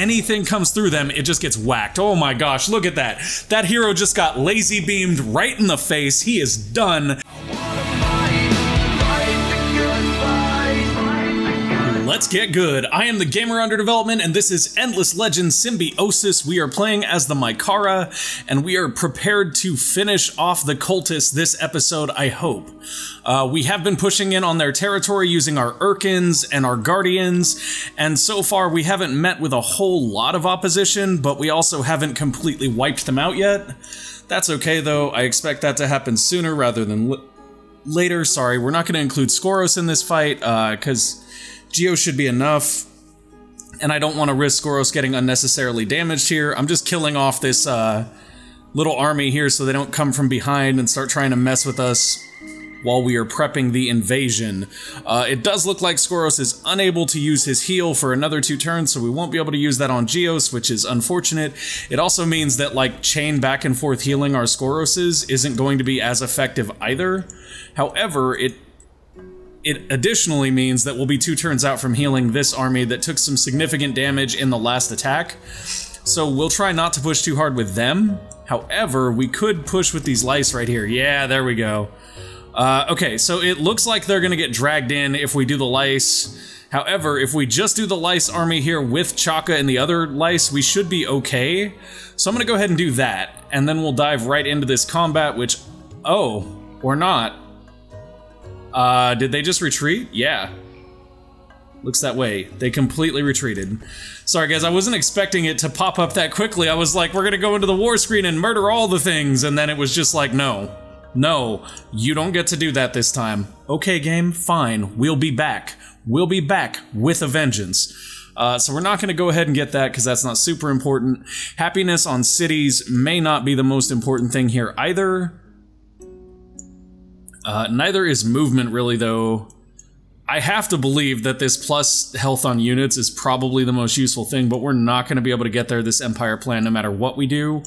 anything comes through them, it just gets whacked. Oh my gosh, look at that. That hero just got lazy beamed right in the face. He is done. Let's get good. I am the gamer under development, and this is Endless Legends Symbiosis. We are playing as the Mykara, and we are prepared to finish off the cultists this episode, I hope. We have been pushing in on their territory using our Urkans and our Guardians, and so far we haven't met with a whole lot of opposition, but we also haven't completely wiped them out yet. That's okay though. I expect that to happen sooner rather than later. Sorry, we're not going to include Skoros in this fight, because Geo should be enough, and I don't want to risk Skoros getting unnecessarily damaged here. I'm just killing off this little army here so they don't come from behind and start trying to mess with us while we are prepping the invasion. It does look like Skoros is unable to use his heal for another 2 turns, so we won't be able to use that on Geos, which is unfortunate. It also means that, like, chain back and forth healing our Skoroses isn't going to be as effective either. However, it additionally means that we'll be 2 turns out from healing this army that took some significant damage in the last attack. So we'll try not to push too hard with them. However, we could push with these lice right here. Yeah, there we go. Okay, so it looks like they're gonna get dragged in if we do the lice. However, if we just do the lice army here with Chaka and the other lice, we should be okay. So I'm gonna go ahead and do that, and then we'll dive right into this combat, which, oh, or not. Did they just retreat? Yeah. Looks that way. They completely retreated. Sorry guys, I wasn't expecting it to pop up that quickly. I was like, we're gonna go into the war screen and murder all the things, and then it was just like, no. No, you don't get to do that this time. Okay game, fine, we'll be back. We'll be back with a vengeance. So we're not gonna go ahead and get that because that's not super important. Happiness on cities may not be the most important thing here either. Neither is movement, really, though. I have to believe that this plus health on units is probably the most useful thing, but we're not going to be able to get there this Empire plan no matter what we do.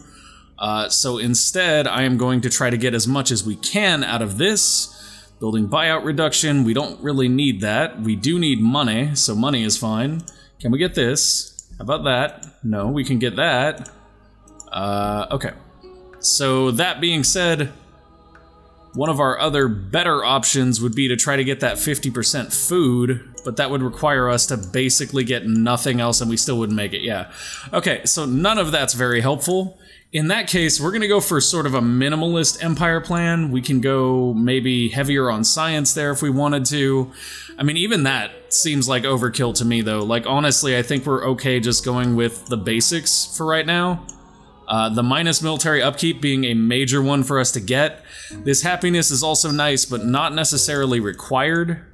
So instead, I am going to try to get as much as we can out of this. Building buyout reduction, we don't really need that. We do need money, so money is fine. Can we get this? How about that? No, we can get that. Okay. So that being said, one of our other better options would be to try to get that 50% food, but that would require us to basically get nothing else and we still wouldn't make it, yeah. Okay, so none of that's very helpful. In that case, we're gonna go for sort of a minimalist empire plan. We can go maybe heavier on science there if we wanted to. I mean, even that seems like overkill to me though. Like, honestly, I think we're okay just going with the basics for right now. The minus military upkeep being a major one for us to get. This happiness is also nice, but not necessarily required.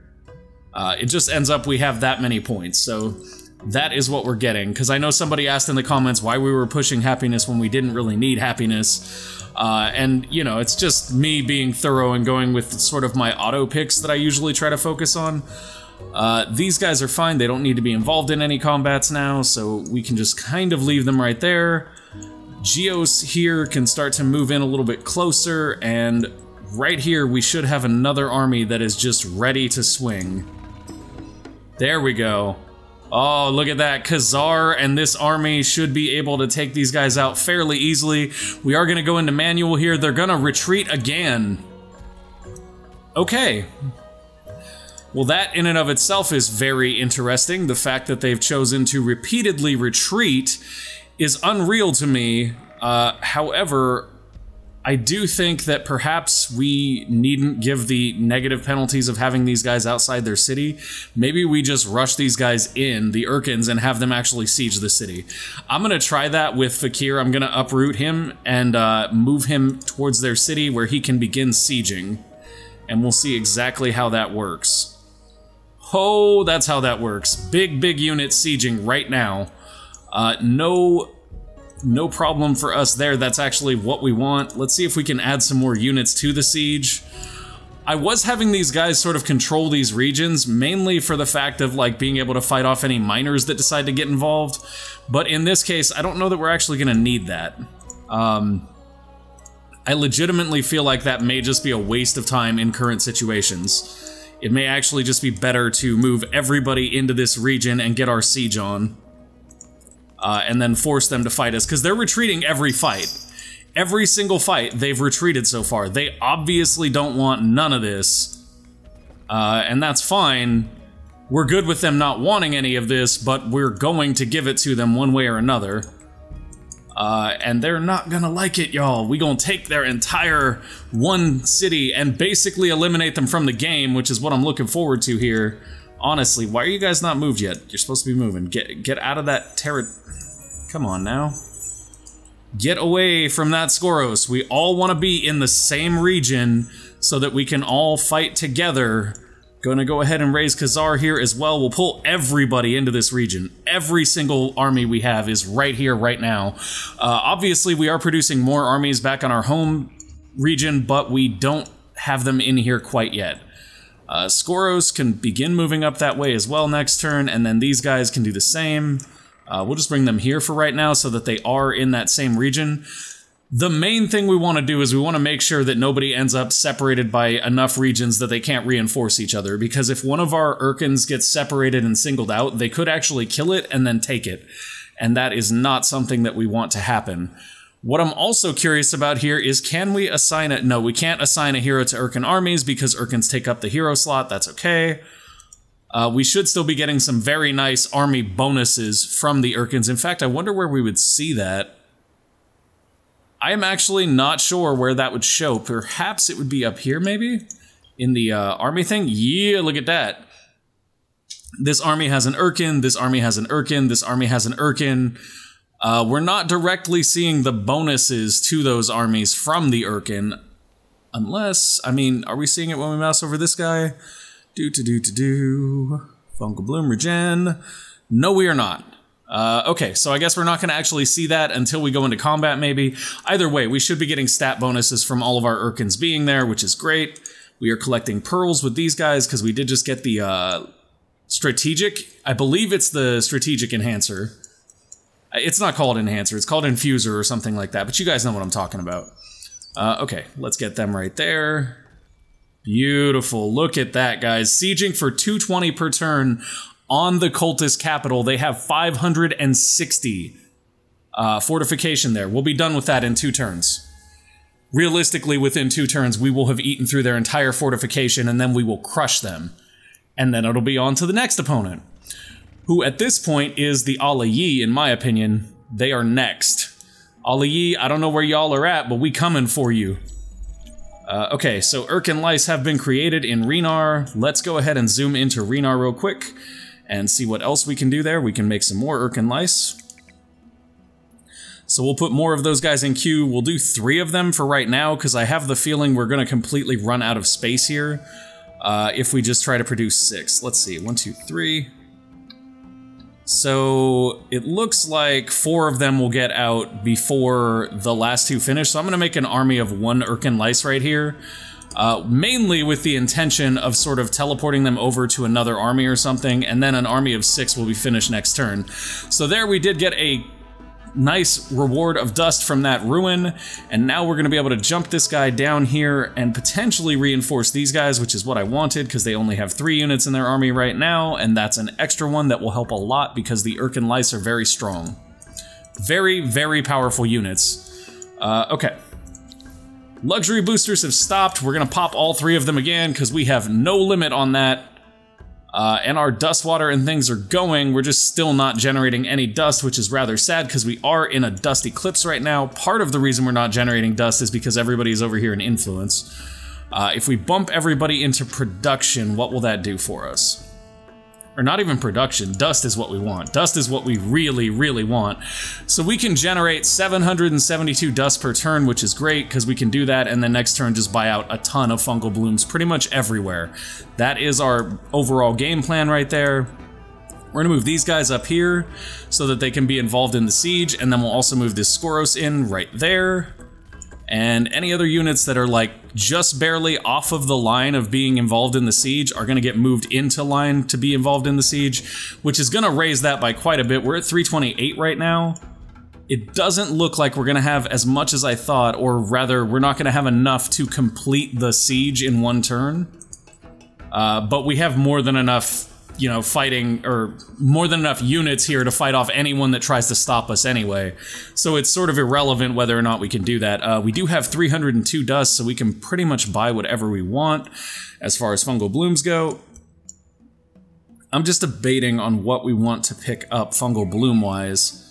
It just ends up we have that many points, so that is what we're getting. Because I know somebody asked in the comments why we were pushing happiness when we didn't really need happiness. And, you know, it's just me being thorough and going with sort of my auto picks that I usually try to focus on. These guys are fine, they don't need to be involved in any combats now, so we can just kind of leave them right there. Geos here can start to move in a little bit closer, and right here we should have another army that is just ready to swing. There we go. Oh, look at that. Kazar and this army should be able to take these guys out fairly easily. We are going to go into manual here. They're going to retreat again. Okay. Well, that in and of itself is very interesting. The fact that they've chosen to repeatedly retreat is unreal to me. However, I do think that perhaps we needn't give the negative penalties of having these guys outside their city. Maybe we just rush these guys in, the Urkans, and have them actually siege the city. I'm gonna try that with Fakir. I'm gonna uproot him and move him towards their city where he can begin sieging. And we'll see exactly how that works. Oh, that's how that works. Big units sieging right now. No problem for us there. That's actually what we want. Let's see if we can add some more units to the siege. I was having these guys sort of control these regions, mainly for the fact of like being able to fight off any miners that decide to get involved. But in this case, I don't know that we're actually going to need that. I legitimately feel like that may just be a waste of time in current situations. It may actually just be better to move everybody into this region and get our siege on. and then force them to fight us, because they're retreating every fight. Every single fight, they've retreated so far. They obviously don't want none of this, and that's fine. We're good with them not wanting any of this, but we're going to give it to them one way or another. And they're not gonna like it, y'all. We gonna take their entire one city and basically eliminate them from the game, which is what I'm looking forward to here. Honestly, why are you guys not moved yet? You're supposed to be moving. Get out of that Come on now. Get away from that Skoros. We all want to be in the same region so that we can all fight together. Gonna go ahead and raise Kazar here as well. We'll pull everybody into this region. Every single army we have is right here, right now. Obviously, we are producing more armies back on our home region, but we don't have them in here quite yet. Skoros can begin moving up that way as well next turn, and then these guys can do the same. We'll just bring them here for right now so that they are in that same region. The main thing we want to do is we want to make sure that nobody ends up separated by enough regions that they can't reinforce each other, because if one of our Urkans gets separated and singled out, they could actually kill it and then take it, and that is not something that we want to happen. What I'm also curious about here is, can we assign it? No, we can't assign a hero to Urkan armies because Urkans take up the hero slot. That's okay. We should still be getting some very nice army bonuses from the Urkans. In fact, I wonder where we would see that. I am actually not sure where that would show. Perhaps it would be up here, maybe? In the army thing? Yeah, look at that. This army has an Urkan, this army has an Urkan, this army has an Urkan. We're not directly seeing the bonuses to those armies from the Urkan. Unless, I mean, are we seeing it when we mouse over this guy? Fungal Bloom regen. No, we are not. Okay, so I guess we're not going to actually see that until we go into combat, maybe. Either way, we should be getting stat bonuses from all of our Urkans being there, which is great. We are collecting pearls with these guys because we did just get the strategic. I believe it's the strategic enhancer. It's not called enhancer, it's called infuser or something like that, but you guys know what I'm talking about. Okay, let's get them right there. Beautiful, look at that, guys. Sieging for 220 per turn on the cultist capital. They have 560 fortification there. We'll be done with that in 2 turns. Realistically, within 2 turns, we will have eaten through their entire fortification, and then we will crush them. And then it'll be on to the next opponent, who at this point is the Alayi, in my opinion. They are next. Alayi, I don't know where y'all are at, but we coming for you. Okay, so Urkan lice have been created in Renar. Let's go ahead and zoom into Renar real quick and see what else we can do there. We can make some more Urkan lice. So we'll put more of those guys in queue. We'll do 3 of them for right now, because I have the feeling we're going to completely run out of space here if we just try to produce 6. Let's see, 1, 2, 3. So it looks like 4 of them will get out before the last 2 finish. So I'm going to make an army of 1 Urkan lice right here. Mainly with the intention of sort of teleporting them over to another army or something, and then an army of 6 will be finished next turn. So there we did get a nice reward of dust from that ruin, and now we're going to be able to jump this guy down here and potentially reinforce these guys, which is what I wanted, because they only have 3 units in their army right now, and that's an extra one that will help a lot because the Urkan lice are very strong. Very, very powerful units. Okay. Luxury boosters have stopped. We're going to pop all 3 of them again because we have no limit on that. And our dust water and things are going. We're just still not generating any dust, which is rather sad because we are in a dust eclipse right now. Part of the reason we're not generating dust is because everybody's over here in influence. If we bump everybody into production, what will that do for us? Or not even production, dust is what we want. Dust is what we really, really want. So we can generate 772 dust per turn, which is great, because we can do that, and then next turn just buy out a ton of fungal blooms pretty much everywhere. That is our overall game plan right there. We're gonna move these guys up here so that they can be involved in the siege, and then we'll also move this Skoros in right there. And any other units that are like just barely off of the line of being involved in the siege are going to get moved into line to be involved in the siege, which is going to raise that by quite a bit. We're at 328 right now. It doesn't look like we're going to have as much as I thought, or rather, we're not going to have enough to complete the siege in 1 turn. But we have more than enough you know, fighting, or more than enough units here to fight off anyone that tries to stop us anyway. So it's sort of irrelevant whether or not we can do that. We do have 302 dust, so we can pretty much buy whatever we want as far as fungal blooms go. I'm just debating on what we want to pick up fungal bloom-wise.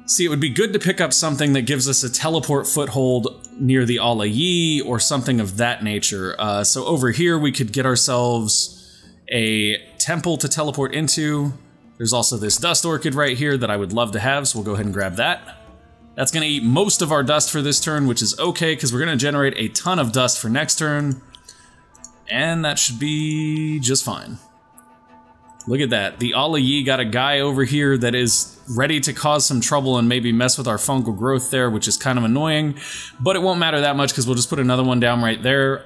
See, it would be good to pick up something that gives us a teleport foothold near the Alayi or something of that nature. So over here we could get ourselves a temple to teleport into. There's also this dust orchid right here that I would love to have, so we'll go ahead and grab that. That's going to eat most of our dust for this turn, which is okay, because we're going to generate a ton of dust for next turn. And that should be just fine. Look at that. The Alayi got a guy over here that is ready to cause some trouble and maybe mess with our fungal growth there, which is kind of annoying. But it won't matter that much because we'll just put another one down right there.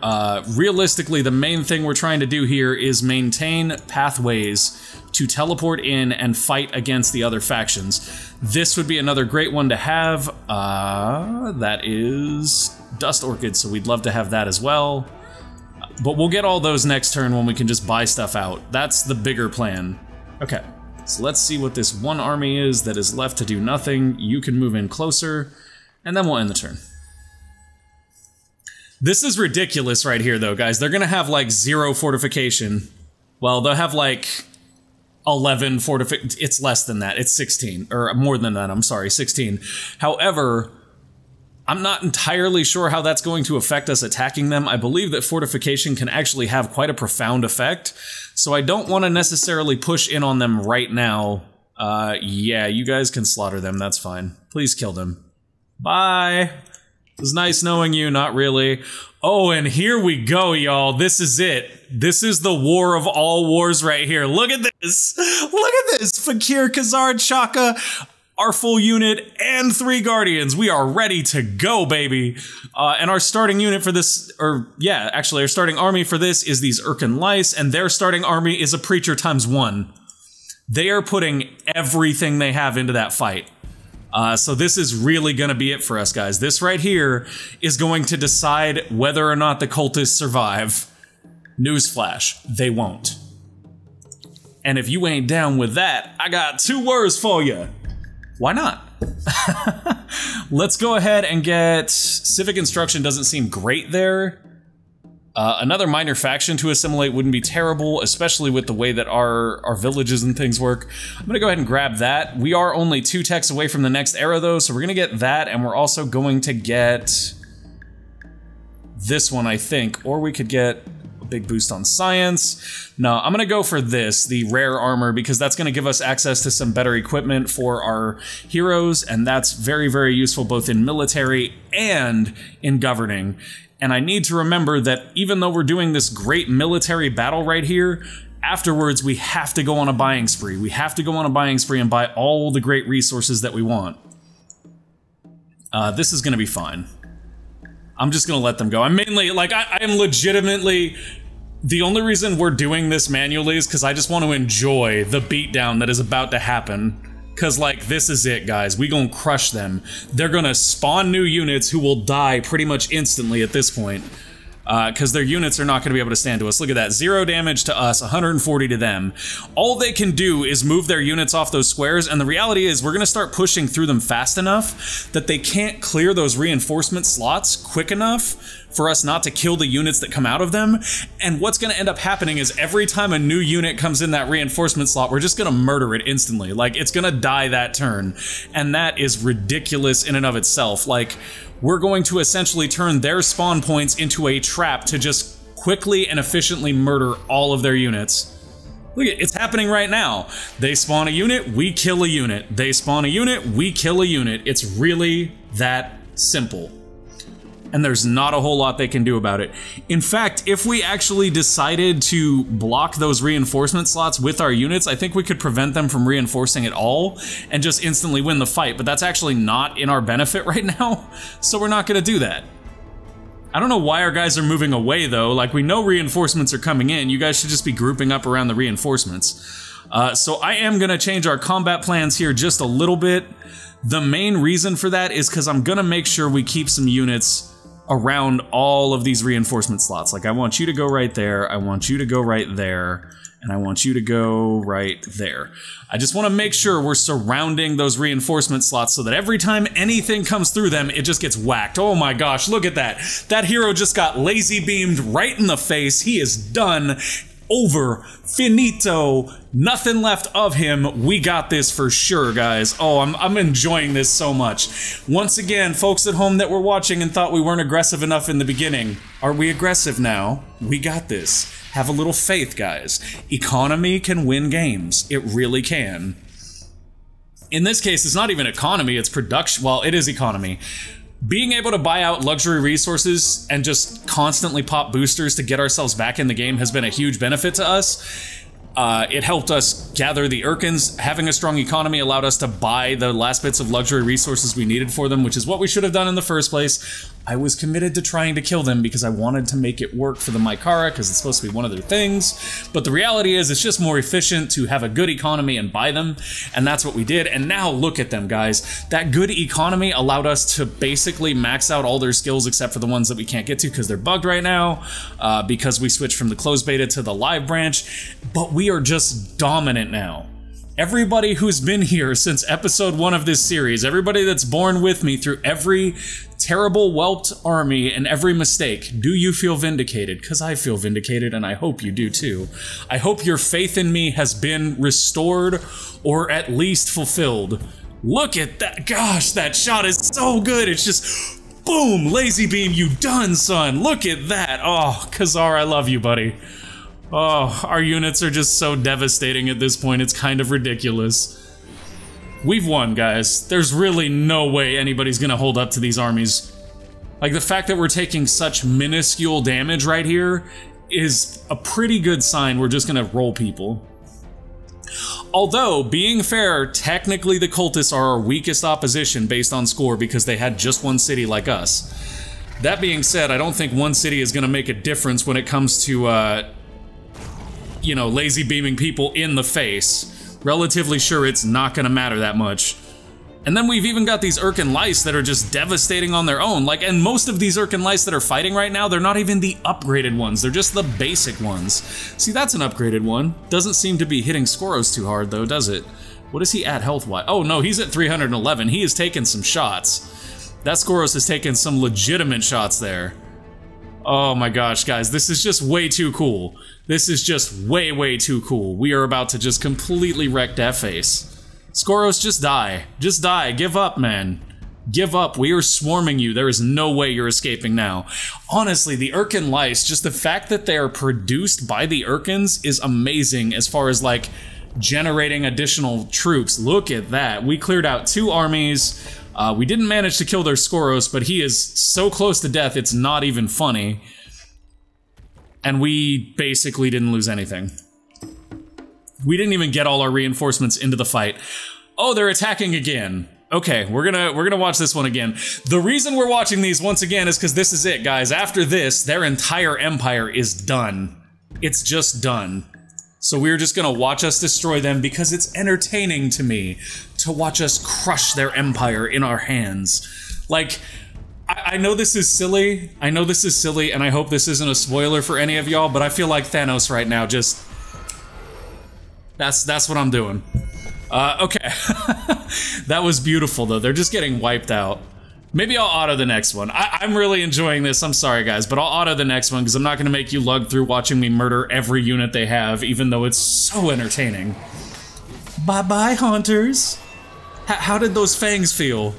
Realistically, the main thing we're trying to do here is maintain pathways to teleport in and fight against the other factions. This would be another great one to have. That is Dust Orchid, so we'd love to have that as well. But we'll get all those next turn when we can just buy stuff out. That's the bigger plan. Okay, so let's see what this one army is that is left to do nothing. You can move in closer, and then we'll end the turn. This is ridiculous right here, though, guys. They're gonna have, like, 0 fortification. Well, they'll have, like, 11 fortification. It's less than that. It's 16. Or more than that, I'm sorry, 16. However, I'm not entirely sure how that's going to affect us attacking them. I believe that fortification can actually have quite a profound effect, so I don't want to necessarily push in on them right now. Yeah, you guys can slaughter them, that's fine. Please kill them. Bye! It was nice knowing you, not really. Oh, and here we go, y'all. This is it. This is the war of all wars right here. Look at this! Look at this! Fakir, Kazar, Chaka, our full unit, and 3 Guardians. We are ready to go, baby. And our starting unit for this, or yeah, actually our starting army for this is these Urkan Lice, and their starting army is a Preacher ×1. They are putting everything they have into that fight. So this is really gonna be it for us, guys. This right here is going to decide whether or not the cultists survive. Newsflash, they won't. And if you ain't down with that, I got 2 words for you. Why not? Let's go ahead and get... Civic Instruction doesn't seem great there. Another minor faction to assimilate wouldn't be terrible, especially with the way that our villages and things work. I'm gonna go ahead and grab that. We are only 2 techs away from the next era, though, so we're gonna get that, and we're also going to get this one, I think. Or we could get a big boost on science. No, I'm gonna go for this, the rare armor, because that's gonna give us access to some better equipment for our heroes, and that's very, very useful both in military and in governing. And I need to remember that even though we're doing this great military battle right here, afterwards we have to go on a buying spree. We have to go on a buying spree and buy all the great resources that we want. This is gonna be fine. I'm just gonna let them go. I'm mainly, like, I am legitimately... The only reason we're doing this manually is because I just want to enjoy the beatdown that is about to happen. Because, like, this is it, guys. We gonna crush them. They're gonna spawn new units who will die pretty much instantly at this point. Because their units are not going to be able to stand to us. Look at that. 0 damage to us, 140 to them. All they can do is move their units off those squares, and the reality is we're going to start pushing through them fast enough that they can't clear those reinforcement slots quick enough for us not to kill the units that come out of them. And what's going to end up happening is every time a new unit comes in that reinforcement slot, we're just going to murder it instantly. Like, it's going to die that turn. And that is ridiculous in and of itself. Like, we're going to essentially turn their spawn points into a trap to just quickly and efficiently murder all of their units. Look, it's happening right now. They spawn a unit, we kill a unit. They spawn a unit, we kill a unit. It's really that simple. And there's not a whole lot they can do about it. In fact, if we actually decided to block those reinforcement slots with our units, I think we could prevent them from reinforcing at all and just instantly win the fight, but that's actually not in our benefit right now, so we're not gonna do that. I don't know why our guys are moving away, though. Like, we know reinforcements are coming in. You guys should just be grouping up around the reinforcements. So I am gonna change our combat plans here just a little bit. The main reason for that is because I'm gonna make sure we keep some units around all of these reinforcement slots. Like, I want you to go right there, I want you to go right there, And I want you to go right there. I just want to make sure we're surrounding those reinforcement slots so that every time anything comes through them, it just gets whacked. Oh my gosh, look at that. That hero just got lazy beamed right in the face. He is done. Over. Finito. Nothing left of him. We got this for sure, guys. Oh, I'm enjoying this so much. Once again, folks at home that were watching and thought we weren't aggressive enough in the beginning, are we aggressive now? We got this. Have a little faith, guys. Economy can win games. It really can. In this case, it's not even economy, it's production. Well, it is economy. Being able to buy out luxury resources and just constantly pop boosters to get ourselves back in the game has been a huge benefit to us. It helped us gather the Urkans. Having a strong economy allowed us to buy the last bits of luxury resources we needed for them, which is what we should have done in the first place. I was committed to trying to kill them because I wanted to make it work for the Mykara, because it's supposed to be one of their things. But the reality is it's just more efficient to have a good economy and buy them, and that's what we did. And now look at them, guys. That good economy allowed us to basically max out all their skills except for the ones that we can't get to because they're bugged right now, because we switched from the closed beta to the live branch. But we are just dominant now. Everybody who's been here since episode 1 of this series, everybody that's born with me through every terrible whelped army and every mistake, do you feel vindicated? Because I feel vindicated, and I hope you do too. I hope your faith in me has been restored or at least fulfilled. Look at that. Gosh, that shot is so good. It's just boom, lazy beam, you done, son. Look at that. Oh, Kazar, I love you, buddy. Oh, our units are just so devastating at this point, it's kind of ridiculous. We've won, guys. There's really no way anybody's gonna hold up to these armies. Like, the fact that we're taking such minuscule damage right here is a pretty good sign we're just gonna roll people. Although, being fair, technically the cultists are our weakest opposition based on score because they had just one city like us. That being said, I don't think one city is gonna make a difference when it comes to, you know, lazy beaming people in the face. Relatively sure it's not gonna matter that much. And then we've even got these Urkan lice that are just devastating on their own. Like, and most of these Urkan lice that are fighting right now, they're not even the upgraded ones. They're just the basic ones. See, that's an upgraded one. Doesn't seem to be hitting Skoros too hard though, does it? What is he at health-wise? Oh no, he's at 311. He has taken some shots. That Skoros has taken some legitimate shots there. Oh my gosh, guys, this is just way too cool. This is just way, way too cool. We are about to just completely wreck that face. Skoros, just die. Just die. Give up, man. Give up. We are swarming you. There is no way you're escaping now. Honestly, the Urkan lice, just the fact that they are produced by the Urkans is amazing as far as, like, generating additional troops. Look at that. We cleared out 2 armies. We didn't manage to kill their Skoros, but he is so close to death, it's not even funny. And we basically didn't lose anything. We didn't even get all our reinforcements into the fight. Oh, they're attacking again. Okay, we're gonna watch this one again. The reason we're watching these once again is because this is it, guys. After this, their entire empire is done. It's just done. So we're just gonna watch us destroy them because it's entertaining to me to watch us crush their empire in our hands. Like, I know this is silly, and I hope this isn't a spoiler for any of y'all, but I feel like Thanos right now, just... That's what I'm doing. Okay. That was beautiful, though. They're just getting wiped out. Maybe I'll auto the next one. I'm really enjoying this. I'm sorry, guys, but I'll auto the next one because I'm not going to make you lug through watching me murder every unit they have, even though it's so entertaining. Bye-bye, Haunters. How did those fangs feel?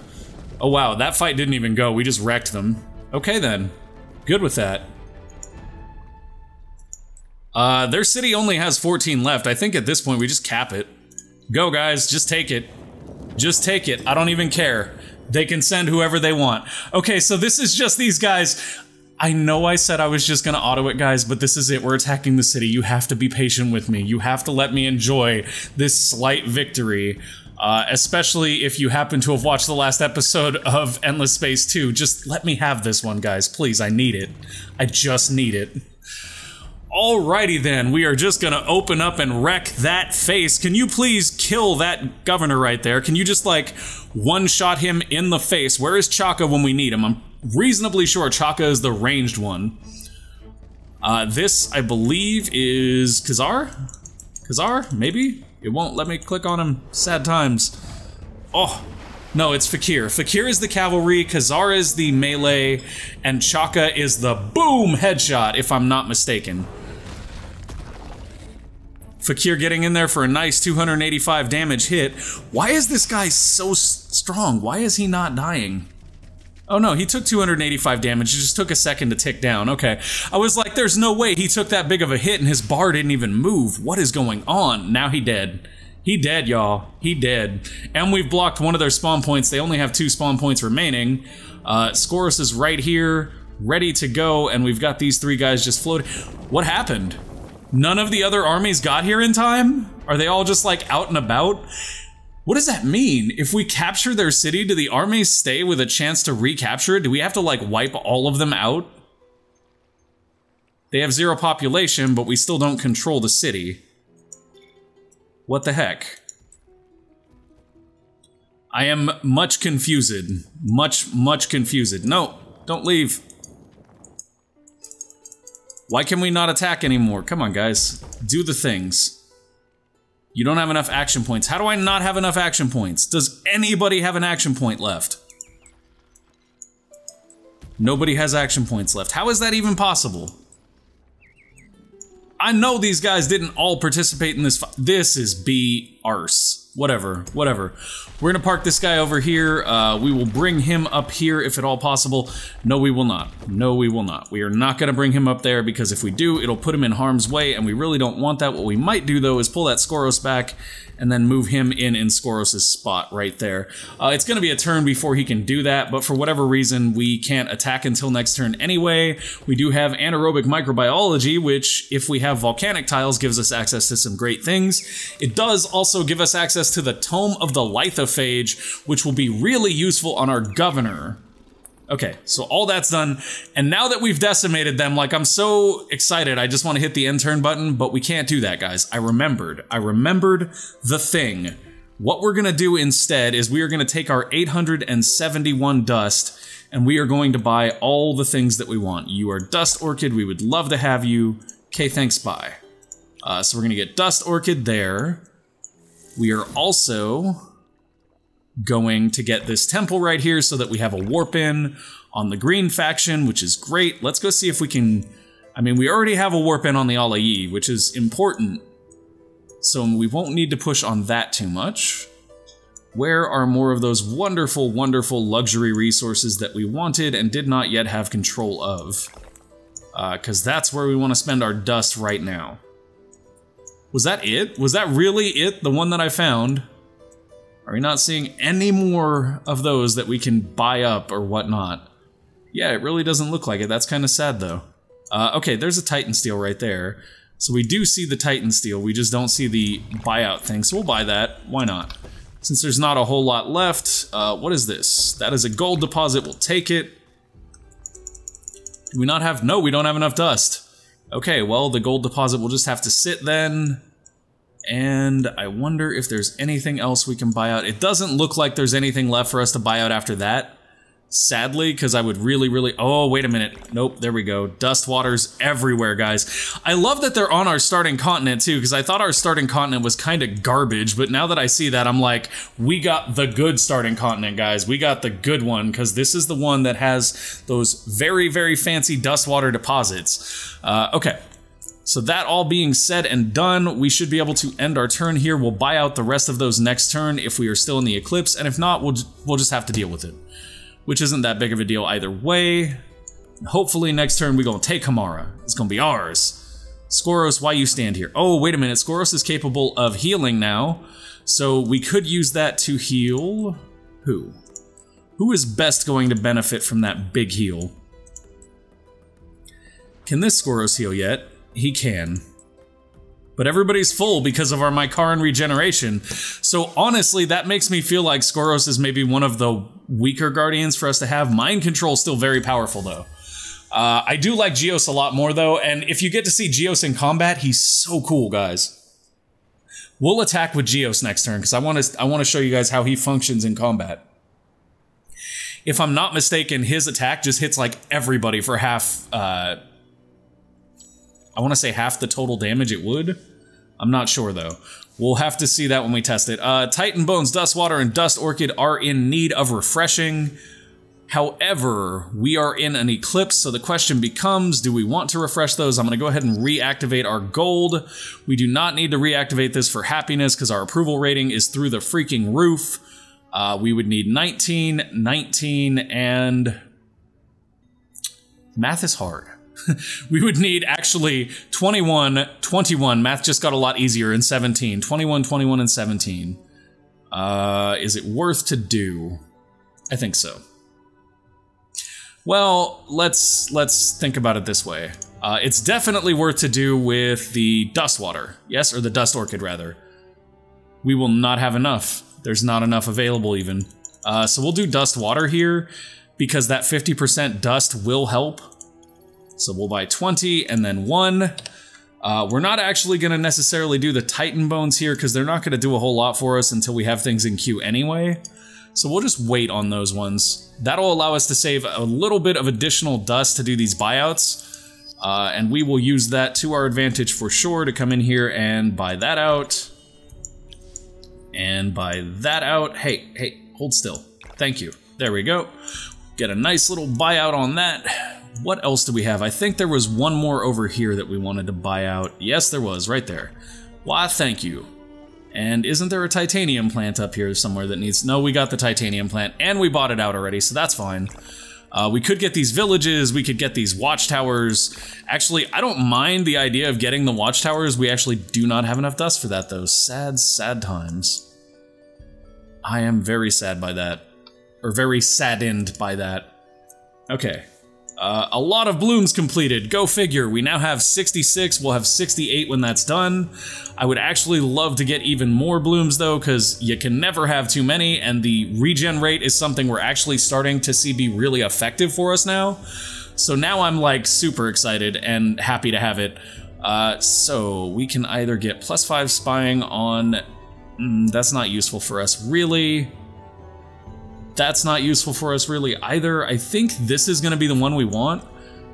Oh, wow, that fight didn't even go. We just wrecked them. Okay, then. Good with that. Their city only has 14 left. I think at this point we just cap it. Go, guys. Just take it. Just take it. I don't even care. They can send whoever they want. Okay, so this is just these guys. I know I said I was just gonna auto it, guys, but this is it. We're attacking the city. You have to be patient with me. You have to let me enjoy this slight victory. Especially if you happen to have watched the last episode of Endless Space 2. Just let me have this one, guys. Please, I need it. I just need it. Alrighty then, we are just gonna open up and wreck that face. Can you please kill that governor right there? Can you just, like, one-shot him in the face? Where is Chaka when we need him? I'm reasonably sure Chaka is the ranged one. This, I believe, is Kazar? Kazar? Maybe? It won't let me click on him. Sad times. Oh, no, it's Fakir. Fakir is the cavalry, Kazar is the melee, and Chaka is the boom headshot, if I'm not mistaken. Fakir getting in there for a nice 285 damage hit. Why is this guy so strong? Why is he not dying? Oh no, he took 285 damage, it just took a second to tick down, okay. I was like, there's no way he took that big of a hit and his bar didn't even move. What is going on? Now he dead. He dead, y'all. He dead. And we've blocked one of their spawn points. They only have 2 spawn points remaining. Skoros is right here, ready to go, and we've got these 3 guys just floating. What happened? None of the other armies got here in time? Are they all just like out and about? What does that mean? If we capture their city, do the armies stay with a chance to recapture it? Do we have to like wipe all of them out? They have 0 population, but we still don't control the city. What the heck? I am much confused. Much confused. No, don't leave. Why can we not attack anymore? Come on, guys. Do the things. You don't have enough action points. How do I not have enough action points? Does anybody have an action point left? Nobody has action points left. How is that even possible? I know these guys didn't all participate in this fight. This is B-arse. Whatever. We're gonna park this guy over here. We will bring him up here if at all possible. No, we will not. No, we will not. We are not gonna bring him up there because if we do, it'll put him in harm's way and we really don't want that. What we might do though is pull that Skoros back and then move him in Skoros' spot right there. It's gonna be a turn before he can do that, but for whatever reason, we can't attack until next turn anyway. We do have anaerobic microbiology, which, if we have volcanic tiles, gives us access to some great things. It does also give us access to the Tome of the Lithophage, which will be really useful on our governor. Okay, so all that's done, and now that we've decimated them, like, I'm so excited, I just want to hit the end turn button, but we can't do that, guys. I remembered the thing. What we're gonna do instead is we are gonna take our 871 dust, and we are going to buy all the things that we want. You are Dust Orchid, we would love to have you. Okay, thanks, bye. So we're gonna get Dust Orchid there. We are also going to get this temple right here so that we have a warp in on the green faction, which is great. Let's go see if we can... I mean, we already have a warp in on the Ala'i, which is important, so we won't need to push on that too much. Where are more of those wonderful, wonderful luxury resources that we wanted and did not yet have control of? Because that's where we want to spend our dust right now. Was that it? Was that really it? The one that I found? Are we not seeing any more of those that we can buy up or whatnot? Yeah, it really doesn't look like it. That's kind of sad, though. Okay, there's a Titan Steel right there. So we do see the Titan Steel, we just don't see the buyout thing, so we'll buy that. Why not? Since there's not a whole lot left, what is this? That is a gold deposit, we'll take it. Do we not have... No, we don't have enough dust. Okay, well, the gold deposit will just have to sit then. And I wonder if there's anything else we can buy out. It doesn't look like there's anything left for us to buy out after that. Sadly, because I would really... Oh, wait a minute. Nope, there we go. Dust waters everywhere, guys. I love that they're on our starting continent, too, because I thought our starting continent was kind of garbage, but now that I see that, I'm like, we got the good starting continent, guys. We got the good one, because this is the one that has those very, very fancy dust water deposits. Okay. So that all being said and done, we should be able to end our turn here. We'll buy out the rest of those next turn if we are still in the eclipse, and if not, we'll just have to deal with it. Which isn't that big of a deal either way. Hopefully next turn we're gonna take Hamara. It's gonna be ours. Skoros, why you stand here? Oh, wait a minute, Skoros is capable of healing now, so we could use that to heal... Who? Who is best going to benefit from that big heal? Can this Skoros heal yet? He can. But everybody's full because of our Mykaran regeneration. So honestly, that makes me feel like Skoros is maybe one of the weaker Guardians for us to have. Mind Control's still very powerful, though. I do like Geos a lot more, though, and if you get to see Geos in combat, he's so cool, guys. We'll attack with Geos next turn, because I want to show you guys how he functions in combat. If I'm not mistaken, his attack just hits, like, everybody for half... I want to say half the total damage it would. I'm not sure, though. We'll have to see that when we test it. Titan Bones, Dust Water, and Dust Orchid are in need of refreshing. However, we are in an eclipse, so the question becomes, do we want to refresh those? I'm going to go ahead and reactivate our gold. We do not need to reactivate this for happiness because our approval rating is through the freaking roof. We would need 19, 19, and... Math is hard. We would need actually 21, 21. Math just got a lot easier, and 17. 21, 21, and 17. Is it worth to do? I think so. Well, let's think about it this way. It's definitely worth to do with the Dust Water. Yes, or the Dust Orchid, rather. We will not have enough. There's not enough available, even. So we'll do Dust Water here, because that 50% dust will help. So we'll buy 20, and then 1. We're not actually going to necessarily do the Titan Bones here, because they're not going to do a whole lot for us until we have things in queue anyway. So we'll just wait on those ones. That'll allow us to save a little bit of additional dust to do these buyouts. And we will use that to our advantage for sure to come in here and buy that out. And buy that out. Hey, hold still. Thank you. There we go. Get a nice little buyout on that. What else do we have? I think there was one more over here that we wanted to buy out. Yes, there was, right there. Why, thank you. And isn't there a titanium plant up here somewhere that needs... No, we got the titanium plant, and we bought it out already, so that's fine. We could get these villages, we could get these watchtowers. Actually, I don't mind the idea of getting the watchtowers. We actually do not have enough dust for that, though. Sad, sad times. I am very sad by that. Or very saddened by that. Okay. A lot of blooms completed. Go figure. We now have 66. We'll have 68 when that's done. I would actually love to get even more blooms, though, because you can never have too many, and the regen rate is something we're actually starting to see be really effective for us now. So now I'm, like, super excited and happy to have it. So we can either get +5 spying on... that's not useful for us, really. That's not useful for us really either. I think this is going to be the one we want,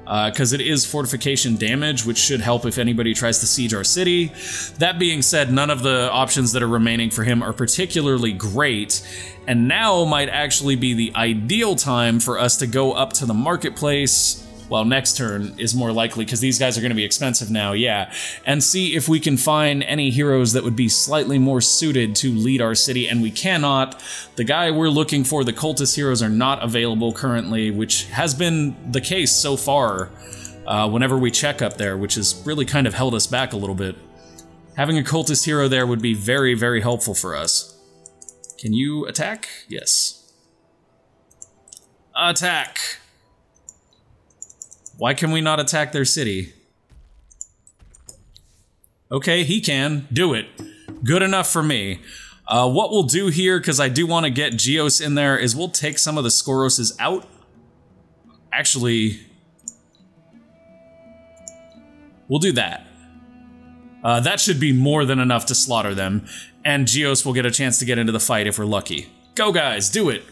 because it is fortification damage, which should help if anybody tries to siege our city. That being said, none of the options that are remaining for him are particularly great, and now might actually be the ideal time for us to go up to the marketplace. Well, next turn is more likely, because these guys are going to be expensive now, yeah. And see if we can find any heroes that would be slightly more suited to lead our city, and we cannot. The guy we're looking for, the cultist heroes, are not available currently, which has been the case so far whenever we check up there, which has really kind of held us back a little bit. Having a cultist hero there would be very, very helpful for us. Can you attack? Yes. Attack! Why can we not attack their city? Okay, he can. Do it. Good enough for me. What we'll do here, because I do want to get Geos in there, is we'll take some of the Skoroses out. Actually, we'll do that. That should be more than enough to slaughter them, and Geos will get a chance to get into the fight if we're lucky. Go guys, do it!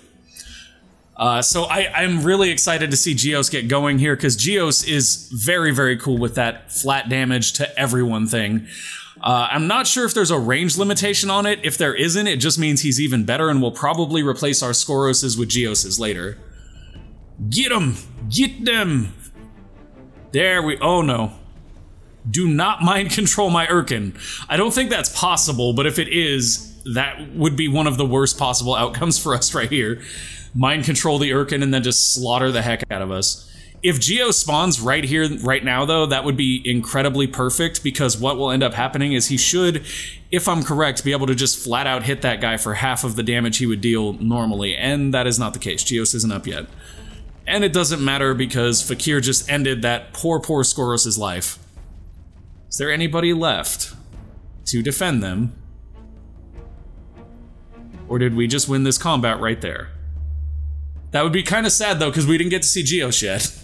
So I'm really excited to see Geos get going here, because Geos is very, very cool with that flat damage to everyone thing. I'm not sure if there's a range limitation on it. If there isn't, it just means he's even better, and we'll probably replace our Skoroses with Geoses later. Get them! Get them! There we... Oh no. Do not mind control my Urkan. I don't think that's possible, but if it is, that would be one of the worst possible outcomes for us right here. Mind control the Urkan and then just slaughter the heck out of us. If Geo spawns right here, right now, though, that would be incredibly perfect, because what will end up happening is he should, if I'm correct, be able to just flat out hit that guy for half of the damage he would deal normally, and that is not the case. Geos isn't up yet. And it doesn't matter, because Fakir just ended that poor, poor Skoros' life. Is there anybody left to defend them? Or did we just win this combat right there? That would be kind of sad, though, because we didn't get to see Geos yet.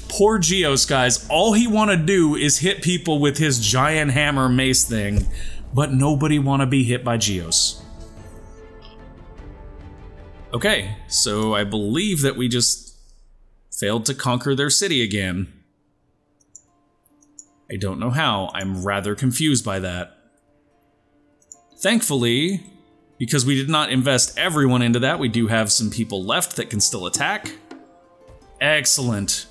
Poor Geos, guys. All he want to do is hit people with his giant hammer mace thing, but nobody want to be hit by Geos. Okay, so I believe that we just failed to conquer their city again. I don't know how. I'm rather confused by that. Thankfully, because we did not invest everyone into that, we do have some people left that can still attack. Excellent.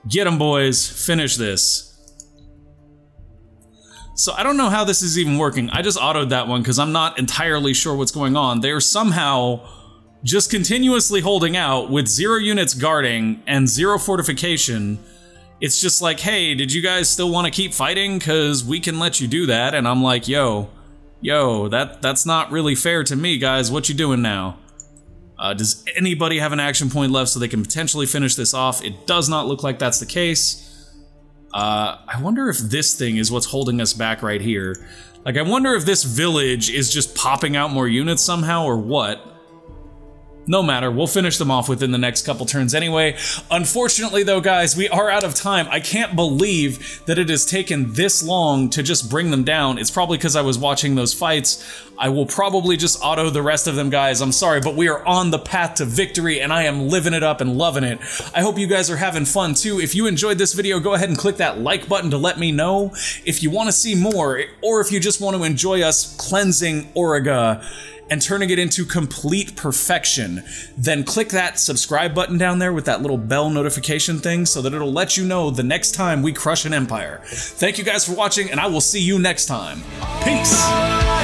Get them, boys. Finish this. So I don't know how this is even working. I just autoed that one because I'm not entirely sure what's going on. They're somehow just continuously holding out with 0 units guarding and 0 fortification. It's just like, hey, did you guys still want to keep fighting? Because we can let you do that. And I'm like, yo, that's not really fair to me, guys. What you doing now? Does anybody have an action point left so they can potentially finish this off? It does not look like that's the case. I wonder if this thing is what's holding us back right here. Like, I wonder if this village is just popping out more units somehow or what. No matter, we'll finish them off within the next couple turns anyway. Unfortunately though, guys, we are out of time. I can't believe that it has taken this long to just bring them down. It's probably because I was watching those fights. I will probably just auto the rest of them, guys. I'm sorry, but we are on the path to victory and I am living it up and loving it. I hope you guys are having fun too. If you enjoyed this video, go ahead and click that like button to let me know. If you want to see more, or if you just want to enjoy us cleansing Auriga and turning it into complete perfection, then click that subscribe button down there with that little bell notification thing so that it'll let you know the next time we crush an empire. Thank you guys for watching, and I will see you next time. Peace!